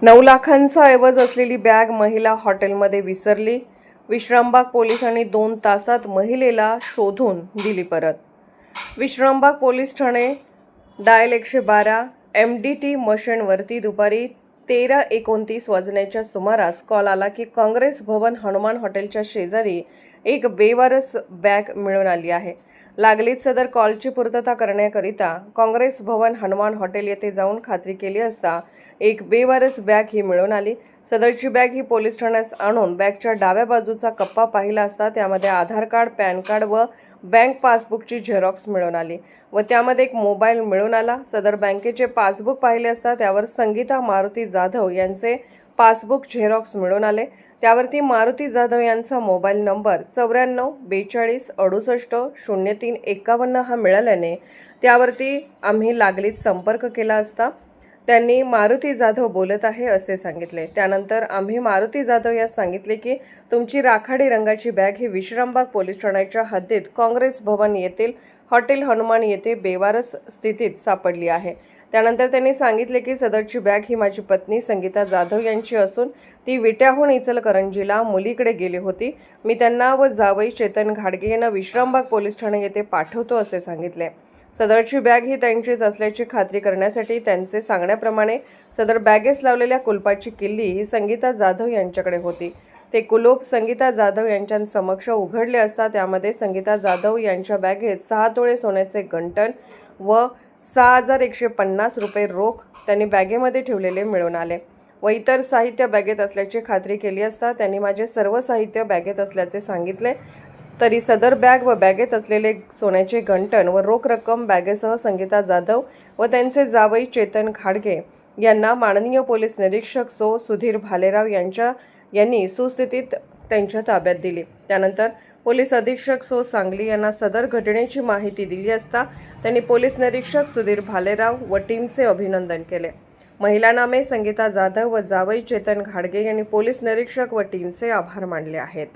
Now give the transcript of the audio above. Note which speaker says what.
Speaker 1: 9 लाखांचा ऐवज असलेली बॅग महिला हॉटेलमध्ये विसरली. विश्रामबाग पोलिसांनी 2 तासात महिलेला शोधून दिली परत. Vishrambag police Thane dial 112 MDT मशीनवरती दुपारी 13:29 वाजण्याच्या सुमारास कॉल आला की काँग्रेस भवन हनुमान हॉटेलच्या शेजारी एक बेवारस बॅग मिळून आली आहे. लागलीच सदर कॉलची पूर्तता करण्याकरिता काँग्रेस भवन हनुमान हॉटेल येथे जाऊन खात्री केली असता एक बेवारस बॅग ही मिळून आली. सदरची बॅग ही पोलीस ठाण्यास आणून बॅगच्या डाव्या बाजूचा कप्पा पाहिला असता त्यामध्ये आधार कार्ड, पॅन कार्ड व बँक पासबुकची झेरॉक्स मिळून आली व त्यामध्ये एक मोबाईल मिळून आला. सदर बँकेचे पासबुक पाहिले असता त्यावर संगीता मारुती जाधव यांचे पासबुक झेरॉक्स मिळून आले. त्यावरती मारुती जाधव यांचा मोबाईल नंबर 94 42 68 03 51 हा मिळाल्याने त्यावरती आम्ही लागलीच संपर्क केला असता त्यांनी मारुती जाधव बोलत आहे असे सांगितले. त्यानंतर आम्ही मारुती जाधव यास सांगितले की तुमची राखाडी रंगाची बॅग ही विश्रामबाग पोलीस ठाण्याच्या हद्दीत काँग्रेस भवन येथील हॉटेल हनुमान येथे बेवारस स्थितीत सापडली आहे. त्यानंतर त्यांनी सांगितले की सदरची बॅग ही माझी पत्नी संगीता जाधव यांची असून ती विट्याहून इचलकरंजीला मुलीकडे गेली होती. मी त्यांना व जावई चेतन घाडगे यांना विश्रामबाग पोलीस ठाणे येथे पाठवतो असे सांगितले. सदरची बॅग ही त्यांचीच असल्याची खात्री करण्यासाठी त्यांचे सांगण्याप्रमाणे सदर बॅगेस लावलेल्या कुलपाची किल्ली ही संगीता जाधव यांच्याकडे होती. ते कुलूप संगीता जाधव यांच्या समक्ष उघडले असता त्यामध्ये संगीता जाधव यांच्या बॅगेत 6 तोळे सोन्याचे गंटन व 6,150 रुपये रोख त्यांनी बॅगेमध्ये ठेवलेले मिळून आले व इतर साहित्य बॅगेत असल्याची खात्री केली असता त्यांनी माझे सर्व साहित्य बॅगेत असल्याचे सांगितले. तरी सदर बॅग व बॅगेत असलेले सोन्याचे गंटन व रोख रक्कम बॅगेसह संगीता जाधव व त्यांचे जावई चेतन घाडगे यांना माननीय पोलीस निरीक्षक सो सुधीर भालेराव यांनी सुस्थितीत त्यांच्या ताब्यात दिली. त्यानंतर पोलीस अधीक्षक सो सांगली यांना सदर घटनेची माहिती दिली असता त्यांनी पोलीस निरीक्षक सुधीर भालेराव व टीमचे अभिनंदन केले. महिला नामे संगीता जाधव व जावई चेतन घाडगे यांनी पोलीस निरीक्षक व टीमचे आभार मानले आहेत.